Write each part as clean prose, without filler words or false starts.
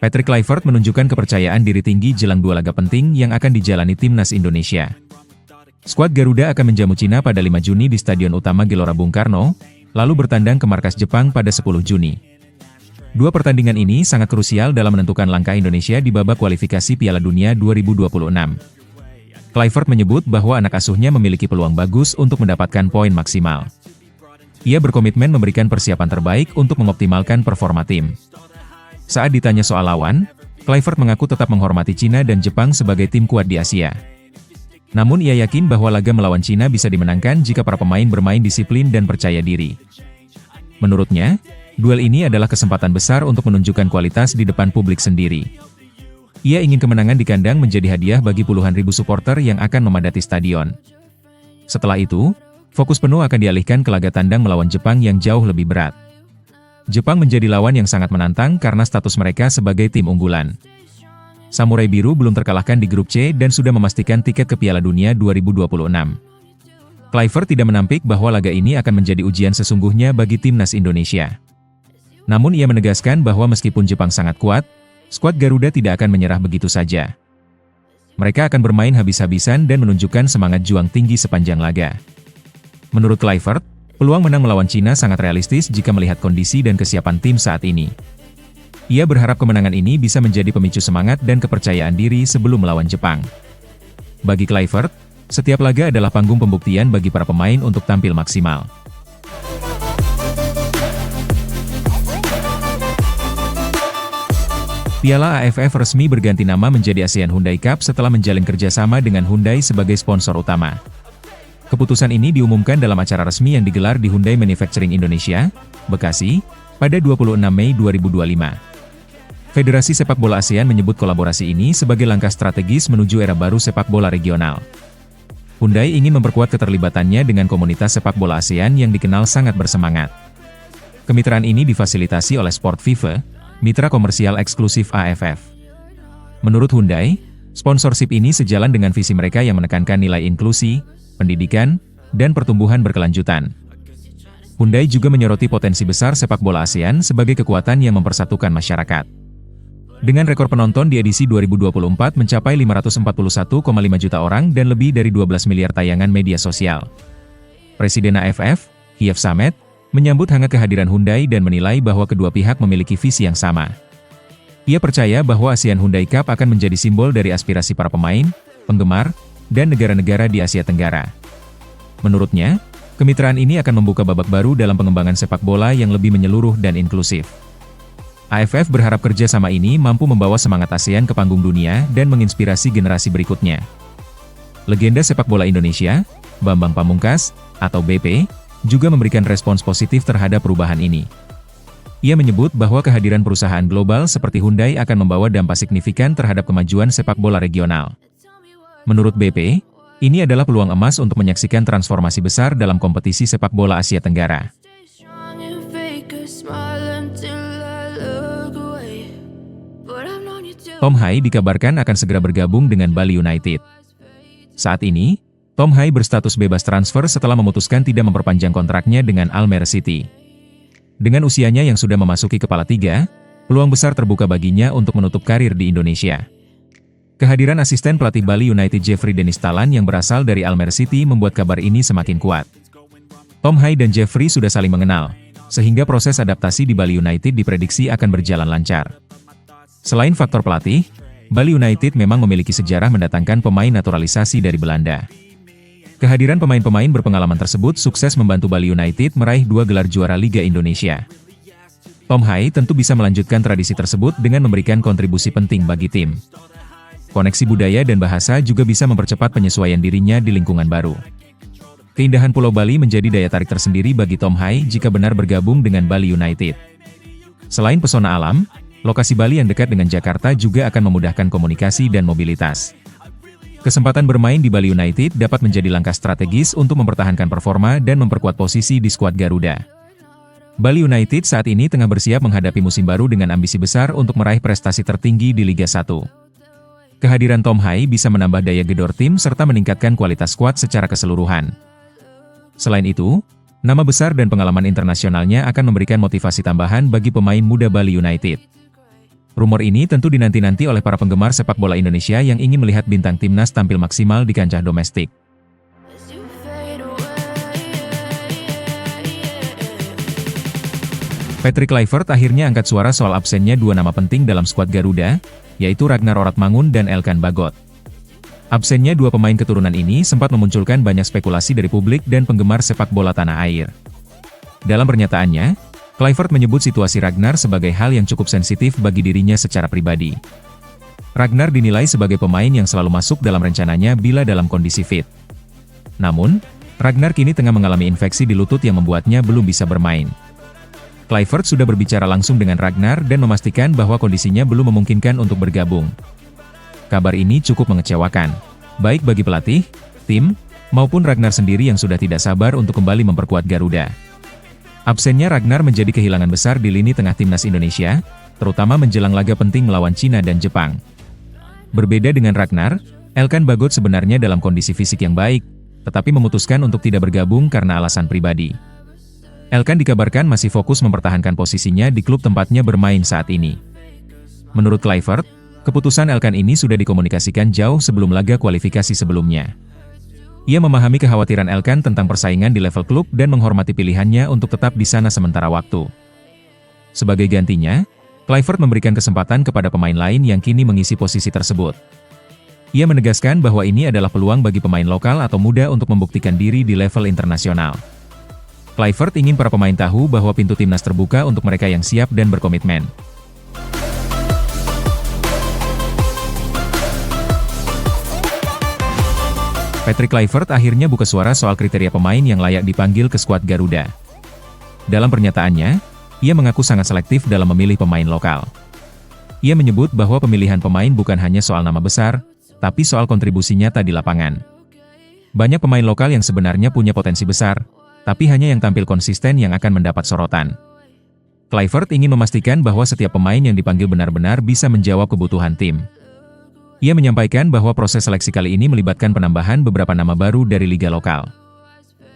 Patrick Kluivert menunjukkan kepercayaan diri tinggi jelang dua laga penting yang akan dijalani timnas Indonesia. Skuad Garuda akan menjamu Cina pada 5 Juni di Stadion Utama Gelora Bung Karno, lalu bertandang ke markas Jepang pada 10 Juni. Dua pertandingan ini sangat krusial dalam menentukan langkah Indonesia di babak kualifikasi Piala Dunia 2026. Kluivert menyebut bahwa anak asuhnya memiliki peluang bagus untuk mendapatkan poin maksimal. Ia berkomitmen memberikan persiapan terbaik untuk mengoptimalkan performa tim. Saat ditanya soal lawan, Kluivert mengaku tetap menghormati Cina dan Jepang sebagai tim kuat di Asia. Namun ia yakin bahwa laga melawan Cina bisa dimenangkan jika para pemain bermain disiplin dan percaya diri. Menurutnya, duel ini adalah kesempatan besar untuk menunjukkan kualitas di depan publik sendiri. Ia ingin kemenangan di kandang menjadi hadiah bagi puluhan ribu supporter yang akan memadati stadion. Setelah itu, fokus penuh akan dialihkan ke laga tandang melawan Jepang yang jauh lebih berat. Jepang menjadi lawan yang sangat menantang karena status mereka sebagai tim unggulan. Samurai Biru belum terkalahkan di grup C dan sudah memastikan tiket ke Piala Dunia 2026. Kluivert tidak menampik bahwa laga ini akan menjadi ujian sesungguhnya bagi timnas Indonesia. Namun ia menegaskan bahwa meskipun Jepang sangat kuat, skuad Garuda tidak akan menyerah begitu saja. Mereka akan bermain habis-habisan dan menunjukkan semangat juang tinggi sepanjang laga. Menurut Kluivert, peluang menang melawan Cina sangat realistis jika melihat kondisi dan kesiapan tim saat ini. Ia berharap kemenangan ini bisa menjadi pemicu semangat dan kepercayaan diri sebelum melawan Jepang. Bagi Kluivert, setiap laga adalah panggung pembuktian bagi para pemain untuk tampil maksimal. Piala AFF resmi berganti nama menjadi ASEAN Hyundai Cup setelah menjalin kerjasama dengan Hyundai sebagai sponsor utama. Keputusan ini diumumkan dalam acara resmi yang digelar di Hyundai Manufacturing Indonesia, Bekasi, pada 26 Mei 2025. Federasi Sepak Bola ASEAN menyebut kolaborasi ini sebagai langkah strategis menuju era baru sepak bola regional. Hyundai ingin memperkuat keterlibatannya dengan komunitas sepak bola ASEAN yang dikenal sangat bersemangat. Kemitraan ini difasilitasi oleh Sport FIFA, mitra komersial eksklusif AFF. Menurut Hyundai, sponsorship ini sejalan dengan visi mereka yang menekankan nilai inklusi, pendidikan, dan pertumbuhan berkelanjutan. Hyundai juga menyoroti potensi besar sepak bola ASEAN sebagai kekuatan yang mempersatukan masyarakat. Dengan rekor penonton di edisi 2024 mencapai 541,5 juta orang dan lebih dari 12 miliar tayangan media sosial. Presiden AFF, Yves Samet, menyambut hangat kehadiran Hyundai dan menilai bahwa kedua pihak memiliki visi yang sama. Ia percaya bahwa ASEAN Hyundai Cup akan menjadi simbol dari aspirasi para pemain, penggemar, dan negara-negara di Asia Tenggara. Menurutnya, kemitraan ini akan membuka babak baru dalam pengembangan sepak bola yang lebih menyeluruh dan inklusif. AFF berharap kerjasama ini mampu membawa semangat ASEAN ke panggung dunia dan menginspirasi generasi berikutnya. Legenda sepak bola Indonesia, Bambang Pamungkas, atau BP, juga memberikan respons positif terhadap perubahan ini. Ia menyebut bahwa kehadiran perusahaan global seperti Hyundai akan membawa dampak signifikan terhadap kemajuan sepak bola regional. Menurut BP, ini adalah peluang emas untuk menyaksikan transformasi besar dalam kompetisi sepak bola Asia Tenggara. Tom Hai dikabarkan akan segera bergabung dengan Bali United. Saat ini, Tom Hai berstatus bebas transfer setelah memutuskan tidak memperpanjang kontraknya dengan Almere City. Dengan usianya yang sudah memasuki kepala 3, peluang besar terbuka baginya untuk menutup karir di Indonesia. Kehadiran asisten pelatih Bali United Jeffrey Denistalan yang berasal dari Almere City membuat kabar ini semakin kuat. Tom Hai dan Jeffrey sudah saling mengenal, sehingga proses adaptasi di Bali United diprediksi akan berjalan lancar. Selain faktor pelatih, Bali United memang memiliki sejarah mendatangkan pemain naturalisasi dari Belanda. Kehadiran pemain-pemain berpengalaman tersebut sukses membantu Bali United meraih 2 gelar juara Liga Indonesia. Tom Hai tentu bisa melanjutkan tradisi tersebut dengan memberikan kontribusi penting bagi tim. Koneksi budaya dan bahasa juga bisa mempercepat penyesuaian dirinya di lingkungan baru. Keindahan Pulau Bali menjadi daya tarik tersendiri bagi Tom Hai jika benar bergabung dengan Bali United. Selain pesona alam, lokasi Bali yang dekat dengan Jakarta juga akan memudahkan komunikasi dan mobilitas. Kesempatan bermain di Bali United dapat menjadi langkah strategis untuk mempertahankan performa dan memperkuat posisi di skuad Garuda. Bali United saat ini tengah bersiap menghadapi musim baru dengan ambisi besar untuk meraih prestasi tertinggi di Liga 1. Kehadiran Tom Hai bisa menambah daya gedor tim serta meningkatkan kualitas skuad secara keseluruhan. Selain itu, nama besar dan pengalaman internasionalnya akan memberikan motivasi tambahan bagi pemain muda Bali United. Rumor ini tentu dinanti-nanti oleh para penggemar sepak bola Indonesia yang ingin melihat bintang timnas tampil maksimal di kancah domestik. Patrick Kluivert akhirnya angkat suara soal absennya dua nama penting dalam skuad Garuda, yaitu Ragnar Oratmangun dan Elkan Bagot. Absennya dua pemain keturunan ini sempat memunculkan banyak spekulasi dari publik dan penggemar sepak bola tanah air. Dalam pernyataannya, Kluivert menyebut situasi Ragnar sebagai hal yang cukup sensitif bagi dirinya secara pribadi. Ragnar dinilai sebagai pemain yang selalu masuk dalam rencananya bila dalam kondisi fit. Namun, Ragnar kini tengah mengalami infeksi di lutut yang membuatnya belum bisa bermain. Kluivert sudah berbicara langsung dengan Ragnar dan memastikan bahwa kondisinya belum memungkinkan untuk bergabung. Kabar ini cukup mengecewakan, baik bagi pelatih, tim, maupun Ragnar sendiri yang sudah tidak sabar untuk kembali memperkuat Garuda. Absennya Ragnar menjadi kehilangan besar di lini tengah timnas Indonesia, terutama menjelang laga penting melawan Cina dan Jepang. Berbeda dengan Ragnar, Elkan Bagot sebenarnya dalam kondisi fisik yang baik, tetapi memutuskan untuk tidak bergabung karena alasan pribadi. Elkan dikabarkan masih fokus mempertahankan posisinya di klub tempatnya bermain saat ini. Menurut Kluivert, keputusan Elkan ini sudah dikomunikasikan jauh sebelum laga kualifikasi sebelumnya. Ia memahami kekhawatiran Elkan tentang persaingan di level klub dan menghormati pilihannya untuk tetap di sana sementara waktu. Sebagai gantinya, Kluivert memberikan kesempatan kepada pemain lain yang kini mengisi posisi tersebut. Ia menegaskan bahwa ini adalah peluang bagi pemain lokal atau muda untuk membuktikan diri di level internasional. Kluivert ingin para pemain tahu bahwa pintu timnas terbuka untuk mereka yang siap dan berkomitmen. Patrick Kluivert akhirnya buka suara soal kriteria pemain yang layak dipanggil ke skuad Garuda. Dalam pernyataannya, ia mengaku sangat selektif dalam memilih pemain lokal. Ia menyebut bahwa pemilihan pemain bukan hanya soal nama besar, tapi soal kontribusi nyata di lapangan. Banyak pemain lokal yang sebenarnya punya potensi besar, tapi hanya yang tampil konsisten yang akan mendapat sorotan. Kluivert ingin memastikan bahwa setiap pemain yang dipanggil benar-benar bisa menjawab kebutuhan tim. Ia menyampaikan bahwa proses seleksi kali ini melibatkan penambahan beberapa nama baru dari liga lokal.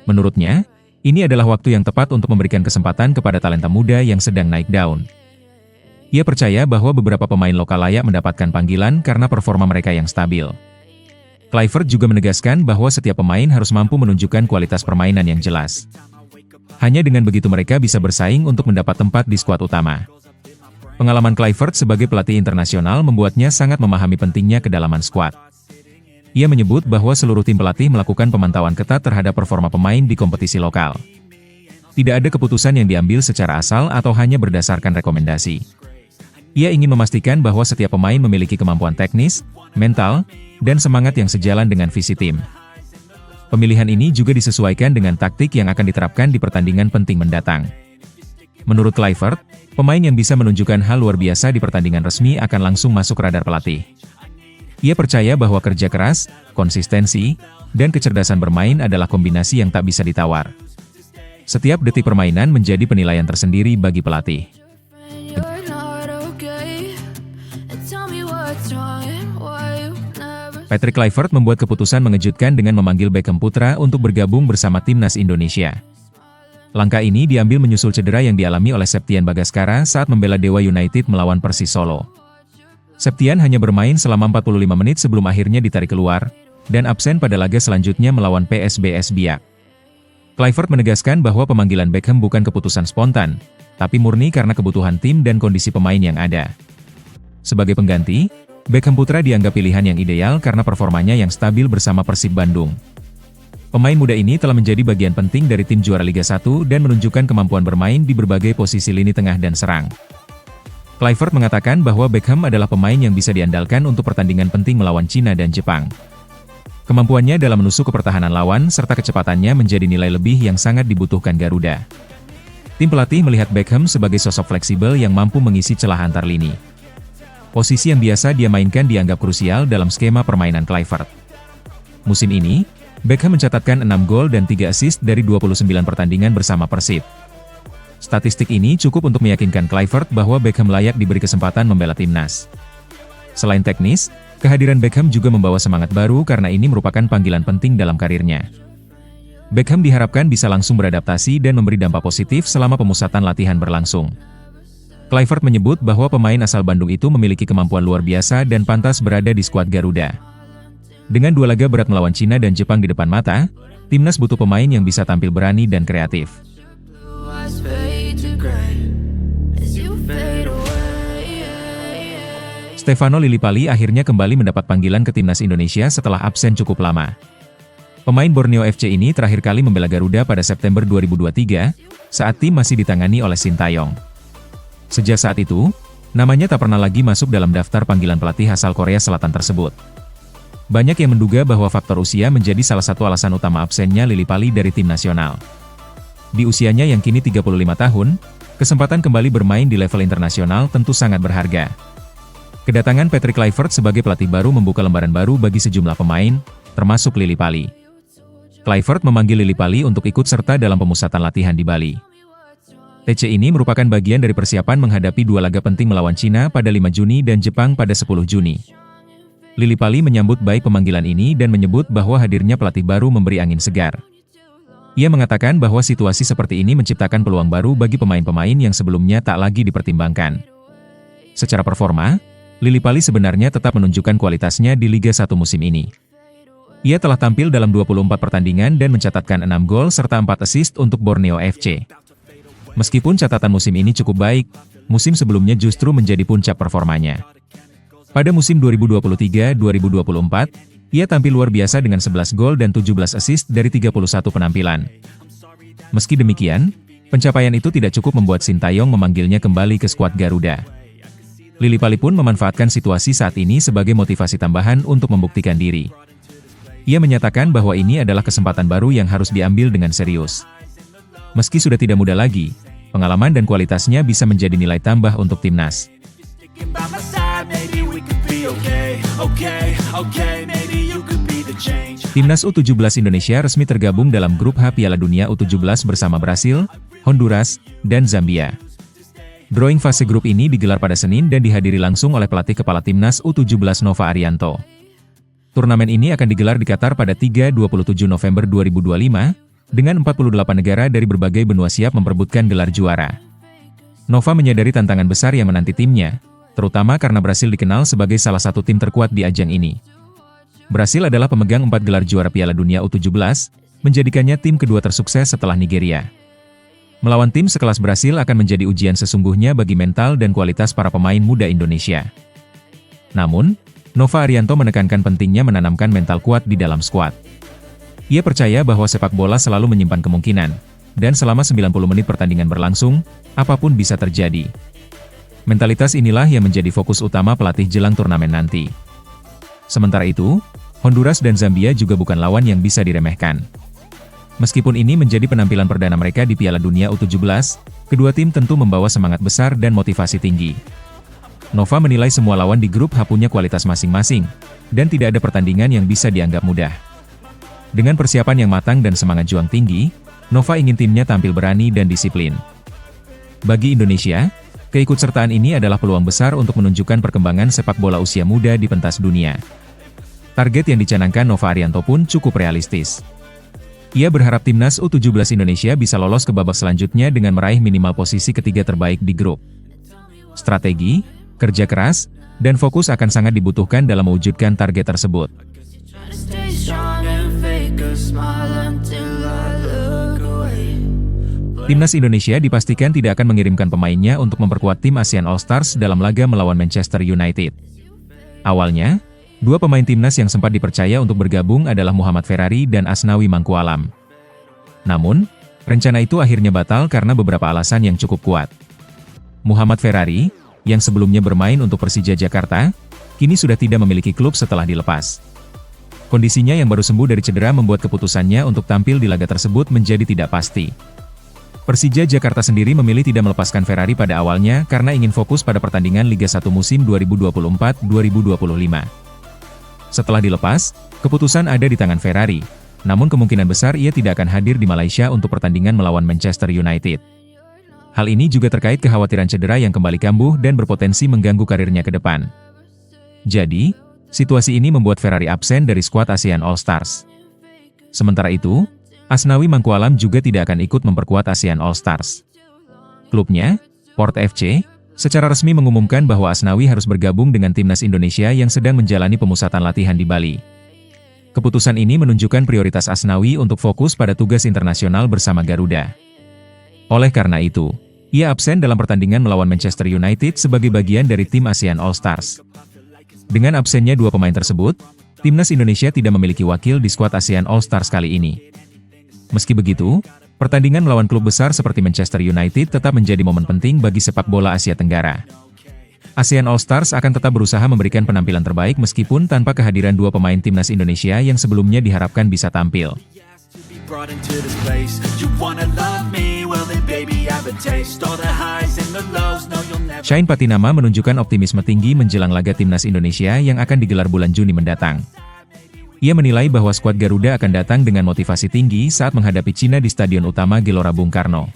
Menurutnya, ini adalah waktu yang tepat untuk memberikan kesempatan kepada talenta muda yang sedang naik daun. Ia percaya bahwa beberapa pemain lokal layak mendapatkan panggilan karena performa mereka yang stabil. Kluivert juga menegaskan bahwa setiap pemain harus mampu menunjukkan kualitas permainan yang jelas. Hanya dengan begitu mereka bisa bersaing untuk mendapat tempat di skuad utama. Pengalaman Kluivert sebagai pelatih internasional membuatnya sangat memahami pentingnya kedalaman skuad. Ia menyebut bahwa seluruh tim pelatih melakukan pemantauan ketat terhadap performa pemain di kompetisi lokal. Tidak ada keputusan yang diambil secara asal atau hanya berdasarkan rekomendasi. Ia ingin memastikan bahwa setiap pemain memiliki kemampuan teknis, mental, dan semangat yang sejalan dengan visi tim. Pemilihan ini juga disesuaikan dengan taktik yang akan diterapkan di pertandingan penting mendatang. Menurut Kluivert, pemain yang bisa menunjukkan hal luar biasa di pertandingan resmi akan langsung masuk radar pelatih. Ia percaya bahwa kerja keras, konsistensi, dan kecerdasan bermain adalah kombinasi yang tak bisa ditawar. Setiap detik permainan menjadi penilaian tersendiri bagi pelatih. Patrick Kluivert membuat keputusan mengejutkan dengan memanggil Beckham Putra untuk bergabung bersama timnas Indonesia. Langkah ini diambil menyusul cedera yang dialami oleh Septian Bagaskara saat membela Dewa United melawan Persis Solo. Septian hanya bermain selama 45 menit sebelum akhirnya ditarik keluar, dan absen pada laga selanjutnya melawan PSBS Biak. Kluivert menegaskan bahwa pemanggilan Beckham bukan keputusan spontan, tapi murni karena kebutuhan tim dan kondisi pemain yang ada. Sebagai pengganti, Beckham Putra dianggap pilihan yang ideal karena performanya yang stabil bersama Persib Bandung. Pemain muda ini telah menjadi bagian penting dari tim juara Liga 1 dan menunjukkan kemampuan bermain di berbagai posisi lini tengah dan serang. Kluivert mengatakan bahwa Beckham adalah pemain yang bisa diandalkan untuk pertandingan penting melawan Cina dan Jepang. Kemampuannya dalam menusuk ke pertahanan lawan serta kecepatannya menjadi nilai lebih yang sangat dibutuhkan Garuda. Tim pelatih melihat Beckham sebagai sosok fleksibel yang mampu mengisi celah antar lini. Posisi yang biasa dia mainkan dianggap krusial dalam skema permainan Kluivert. Musim ini, Beckham mencatatkan 6 gol dan 3 assist dari 29 pertandingan bersama Persib. Statistik ini cukup untuk meyakinkan Kluivert bahwa Beckham layak diberi kesempatan membela timnas. Selain teknis, kehadiran Beckham juga membawa semangat baru karena ini merupakan panggilan penting dalam karirnya. Beckham diharapkan bisa langsung beradaptasi dan memberi dampak positif selama pemusatan latihan berlangsung. Kluivert menyebut bahwa pemain asal Bandung itu memiliki kemampuan luar biasa dan pantas berada di skuad Garuda. Dengan 2 laga berat melawan Cina dan Jepang di depan mata, timnas butuh pemain yang bisa tampil berani dan kreatif. Stefano Lillipali akhirnya kembali mendapat panggilan ke timnas Indonesia setelah absen cukup lama. Pemain Borneo FC ini terakhir kali membela Garuda pada September 2023, saat tim masih ditangani oleh Sintayong. Sejak saat itu, namanya tak pernah lagi masuk dalam daftar panggilan pelatih asal Korea Selatan tersebut. Banyak yang menduga bahwa faktor usia menjadi salah satu alasan utama absennya Lillipali dari tim nasional. Di usianya yang kini 35 tahun, kesempatan kembali bermain di level internasional tentu sangat berharga. Kedatangan Patrick Kluivert sebagai pelatih baru membuka lembaran baru bagi sejumlah pemain, termasuk Lillipali. Kluivert memanggil Lillipali untuk ikut serta dalam pemusatan latihan di Bali. TC ini merupakan bagian dari persiapan menghadapi 2 laga penting melawan Cina pada 5 Juni dan Jepang pada 10 Juni. Lillipali menyambut baik pemanggilan ini dan menyebut bahwa hadirnya pelatih baru memberi angin segar. Ia mengatakan bahwa situasi seperti ini menciptakan peluang baru bagi pemain-pemain yang sebelumnya tak lagi dipertimbangkan. Secara performa, Lillipali sebenarnya tetap menunjukkan kualitasnya di Liga 1 musim ini. Ia telah tampil dalam 24 pertandingan dan mencatatkan 6 gol serta 4 assist untuk Borneo FC. Meskipun catatan musim ini cukup baik, musim sebelumnya justru menjadi puncak performanya. Pada musim 2023-2024, ia tampil luar biasa dengan 11 gol dan 17 assist dari 31 penampilan. Meski demikian, pencapaian itu tidak cukup membuat Sintayong memanggilnya kembali ke skuad Garuda. Lillipali pun memanfaatkan situasi saat ini sebagai motivasi tambahan untuk membuktikan diri. Ia menyatakan bahwa ini adalah kesempatan baru yang harus diambil dengan serius. Meski sudah tidak muda lagi, pengalaman dan kualitasnya bisa menjadi nilai tambah untuk timnas. Timnas U17 Indonesia resmi tergabung dalam grup H Piala Dunia U17 bersama Brasil, Honduras, dan Zambia. Drawing fase grup ini digelar pada Senin dan dihadiri langsung oleh pelatih kepala timnas U17 Nova Arianto. Turnamen ini akan digelar di Qatar pada 3-27 November 2025, dengan 48 negara dari berbagai benua siap memperebutkan gelar juara. Nova menyadari tantangan besar yang menanti timnya, terutama karena Brasil dikenal sebagai salah satu tim terkuat di ajang ini. Brasil adalah pemegang 4 gelar juara Piala Dunia U17, menjadikannya tim kedua tersukses setelah Nigeria. Melawan tim sekelas Brasil akan menjadi ujian sesungguhnya bagi mental dan kualitas para pemain muda Indonesia. Namun, Nova Arianto menekankan pentingnya menanamkan mental kuat di dalam skuad. Ia percaya bahwa sepak bola selalu menyimpan kemungkinan, dan selama 90 menit pertandingan berlangsung, apapun bisa terjadi. Mentalitas inilah yang menjadi fokus utama pelatih jelang turnamen nanti. Sementara itu, Honduras dan Zambia juga bukan lawan yang bisa diremehkan. Meskipun ini menjadi penampilan perdana mereka di Piala Dunia U17, kedua tim tentu membawa semangat besar dan motivasi tinggi. Nova menilai semua lawan di grup H punya kualitas masing-masing, dan tidak ada pertandingan yang bisa dianggap mudah. Dengan persiapan yang matang dan semangat juang tinggi, Nova ingin timnya tampil berani dan disiplin. Bagi Indonesia, keikutsertaan ini adalah peluang besar untuk menunjukkan perkembangan sepak bola usia muda di pentas dunia. Target yang dicanangkan Nova Arianto pun cukup realistis. Ia berharap timnas U17 Indonesia bisa lolos ke babak selanjutnya dengan meraih minimal posisi ketiga terbaik di grup. Strategi, kerja keras, dan fokus akan sangat dibutuhkan dalam mewujudkan target tersebut. Timnas Indonesia dipastikan tidak akan mengirimkan pemainnya untuk memperkuat tim ASEAN All-Stars dalam laga melawan Manchester United. Awalnya, 2 pemain timnas yang sempat dipercaya untuk bergabung adalah Muhammad Ferrari dan Asnawi Mangkualam. Namun, rencana itu akhirnya batal karena beberapa alasan yang cukup kuat. Muhammad Ferrari, yang sebelumnya bermain untuk Persija Jakarta, kini sudah tidak memiliki klub setelah dilepas. Kondisinya yang baru sembuh dari cedera membuat keputusannya untuk tampil di laga tersebut menjadi tidak pasti. Persija Jakarta sendiri memilih tidak melepaskan Ferrari pada awalnya karena ingin fokus pada pertandingan Liga 1 musim 2024-2025. Setelah dilepas, keputusan ada di tangan Ferrari, namun kemungkinan besar ia tidak akan hadir di Malaysia untuk pertandingan melawan Manchester United. Hal ini juga terkait kekhawatiran cedera yang kembali kambuh dan berpotensi mengganggu karirnya ke depan. Jadi, situasi ini membuat Ferrari absen dari skuad ASEAN All-Stars. Sementara itu, Asnawi Mangkualam juga tidak akan ikut memperkuat ASEAN All-Stars. Klubnya, Port FC, secara resmi mengumumkan bahwa Asnawi harus bergabung dengan timnas Indonesia yang sedang menjalani pemusatan latihan di Bali. Keputusan ini menunjukkan prioritas Asnawi untuk fokus pada tugas internasional bersama Garuda. Oleh karena itu, ia absen dalam pertandingan melawan Manchester United sebagai bagian dari tim ASEAN All Stars. Dengan absennya dua pemain tersebut, timnas Indonesia tidak memiliki wakil di skuad ASEAN All Stars kali ini. Meski begitu, pertandingan melawan klub besar seperti Manchester United tetap menjadi momen penting bagi sepak bola Asia Tenggara. ASEAN All Stars akan tetap berusaha memberikan penampilan terbaik meskipun tanpa kehadiran dua pemain timnas Indonesia yang sebelumnya diharapkan bisa tampil. Shine Patinama menunjukkan optimisme tinggi menjelang laga timnas Indonesia yang akan digelar bulan Juni mendatang. Ia menilai bahwa skuad Garuda akan datang dengan motivasi tinggi saat menghadapi Cina di Stadion Utama Gelora Bung Karno.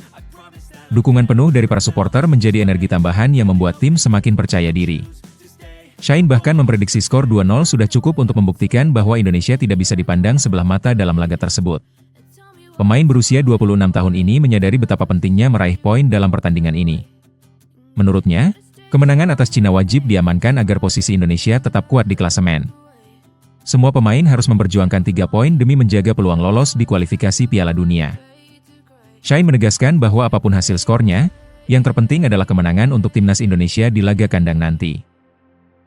Dukungan penuh dari para supporter menjadi energi tambahan yang membuat tim semakin percaya diri. Shine bahkan memprediksi skor 2-0 sudah cukup untuk membuktikan bahwa Indonesia tidak bisa dipandang sebelah mata dalam laga tersebut. Pemain berusia 26 tahun ini menyadari betapa pentingnya meraih poin dalam pertandingan ini. Menurutnya, kemenangan atas Cina wajib diamankan agar posisi Indonesia tetap kuat di klasemen. Semua pemain harus memperjuangkan 3 poin demi menjaga peluang lolos di kualifikasi Piala Dunia. Shine menegaskan bahwa apapun hasil skornya, yang terpenting adalah kemenangan untuk timnas Indonesia di laga kandang nanti.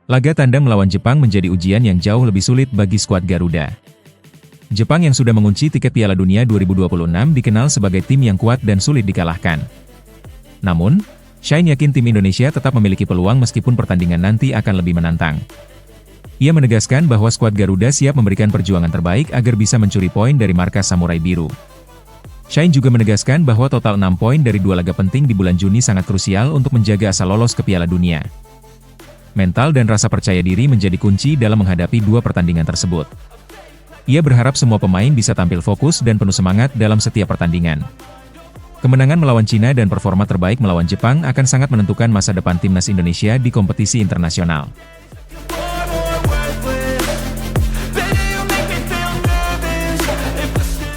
Laga tandang melawan Jepang menjadi ujian yang jauh lebih sulit bagi skuad Garuda. Jepang yang sudah mengunci tiket Piala Dunia 2026 dikenal sebagai tim yang kuat dan sulit dikalahkan. Namun, Shine yakin tim Indonesia tetap memiliki peluang meskipun pertandingan nanti akan lebih menantang. Ia menegaskan bahwa skuad Garuda siap memberikan perjuangan terbaik agar bisa mencuri poin dari markas Samurai Biru. Shine juga menegaskan bahwa total 6 poin dari 2 laga penting di bulan Juni sangat krusial untuk menjaga asa lolos ke Piala Dunia. Mental dan rasa percaya diri menjadi kunci dalam menghadapi 2 pertandingan tersebut. Ia berharap semua pemain bisa tampil fokus dan penuh semangat dalam setiap pertandingan. Kemenangan melawan Cina dan performa terbaik melawan Jepang akan sangat menentukan masa depan timnas Indonesia di kompetisi internasional.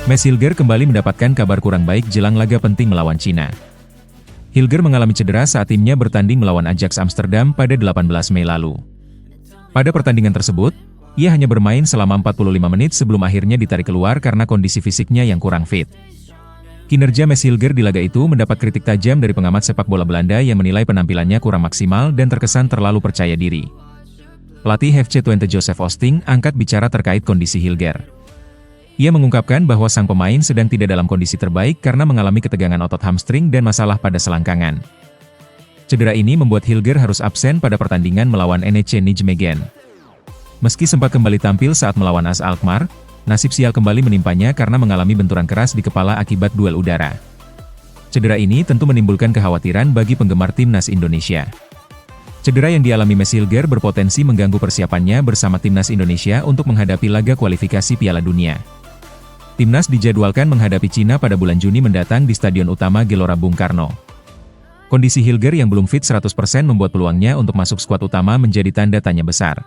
Mads Hilger kembali mendapatkan kabar kurang baik jelang laga penting melawan Cina. Hilger mengalami cedera saat timnya bertanding melawan Ajax Amsterdam pada 18 Mei lalu. Pada pertandingan tersebut, ia hanya bermain selama 45 menit sebelum akhirnya ditarik keluar karena kondisi fisiknya yang kurang fit. Kinerja Mads Hilger di laga itu mendapat kritik tajam dari pengamat sepak bola Belanda yang menilai penampilannya kurang maksimal dan terkesan terlalu percaya diri. Pelatih FC Twente Joseph Oosting angkat bicara terkait kondisi Hilger. Ia mengungkapkan bahwa sang pemain sedang tidak dalam kondisi terbaik karena mengalami ketegangan otot hamstring dan masalah pada selangkangan. Cedera ini membuat Hilger harus absen pada pertandingan melawan NEC Nijmegen. Meski sempat kembali tampil saat melawan AS Alkmaar, nasib sial kembali menimpanya karena mengalami benturan keras di kepala akibat duel udara. Cedera ini tentu menimbulkan kekhawatiran bagi penggemar timnas Indonesia. Cedera yang dialami Mads Hilger berpotensi mengganggu persiapannya bersama timnas Indonesia untuk menghadapi laga kualifikasi Piala Dunia. Timnas dijadwalkan menghadapi Cina pada bulan Juni mendatang di Stadion Utama Gelora Bung Karno. Kondisi Hilger yang belum fit 100% membuat peluangnya untuk masuk skuad utama menjadi tanda tanya besar.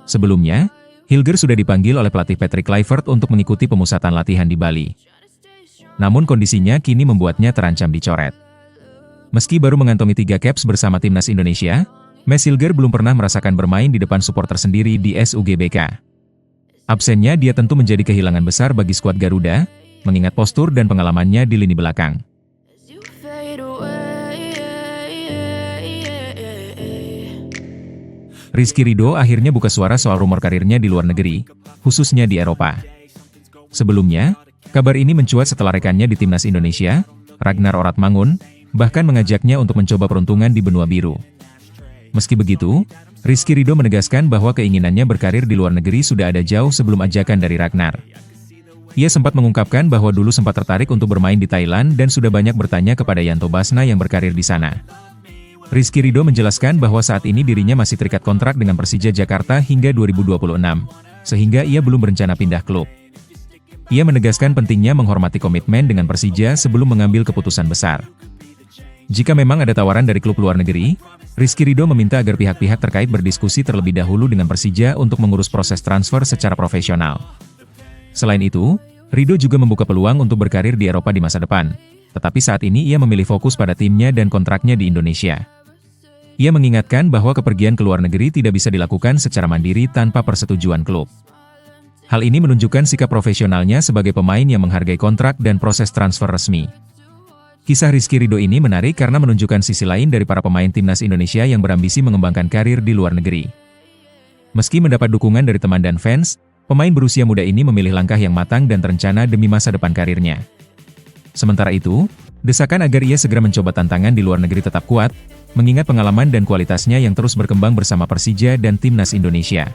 Sebelumnya, Hilger sudah dipanggil oleh pelatih Patrick Kluivert untuk mengikuti pemusatan latihan di Bali. Namun kondisinya kini membuatnya terancam dicoret. Meski baru mengantongi 3 caps bersama timnas Indonesia, Mads Hilger belum pernah merasakan bermain di depan supporter sendiri di SUGBK. Absennya dia tentu menjadi kehilangan besar bagi skuad Garuda, mengingat postur dan pengalamannya di lini belakang. Rizky Ridho akhirnya buka suara soal rumor karirnya di luar negeri, khususnya di Eropa. Sebelumnya, kabar ini mencuat setelah rekannya di timnas Indonesia, Ragnar Oratmangun, bahkan mengajaknya untuk mencoba peruntungan di benua biru. Meski begitu, Rizky Ridho menegaskan bahwa keinginannya berkarir di luar negeri sudah ada jauh sebelum ajakan dari Ragnar. Ia sempat mengungkapkan bahwa dulu sempat tertarik untuk bermain di Thailand dan sudah banyak bertanya kepada Yanto Basna yang berkarir di sana. Rizky Ridho menjelaskan bahwa saat ini dirinya masih terikat kontrak dengan Persija Jakarta hingga 2026, sehingga ia belum berencana pindah klub. Ia menegaskan pentingnya menghormati komitmen dengan Persija sebelum mengambil keputusan besar. Jika memang ada tawaran dari klub luar negeri, Rizky Ridho meminta agar pihak-pihak terkait berdiskusi terlebih dahulu dengan Persija untuk mengurus proses transfer secara profesional. Selain itu, Ridho juga membuka peluang untuk berkarir di Eropa di masa depan, tetapi saat ini ia memilih fokus pada timnya dan kontraknya di Indonesia. Ia mengingatkan bahwa kepergian ke luar negeri tidak bisa dilakukan secara mandiri tanpa persetujuan klub. Hal ini menunjukkan sikap profesionalnya sebagai pemain yang menghargai kontrak dan proses transfer resmi. Kisah Rizky Ridho ini menarik karena menunjukkan sisi lain dari para pemain timnas Indonesia yang berambisi mengembangkan karir di luar negeri. Meski mendapat dukungan dari teman dan fans, pemain berusia muda ini memilih langkah yang matang dan terencana demi masa depan karirnya. Sementara itu, desakan agar ia segera mencoba tantangan di luar negeri tetap kuat, mengingat pengalaman dan kualitasnya yang terus berkembang bersama Persija dan timnas Indonesia.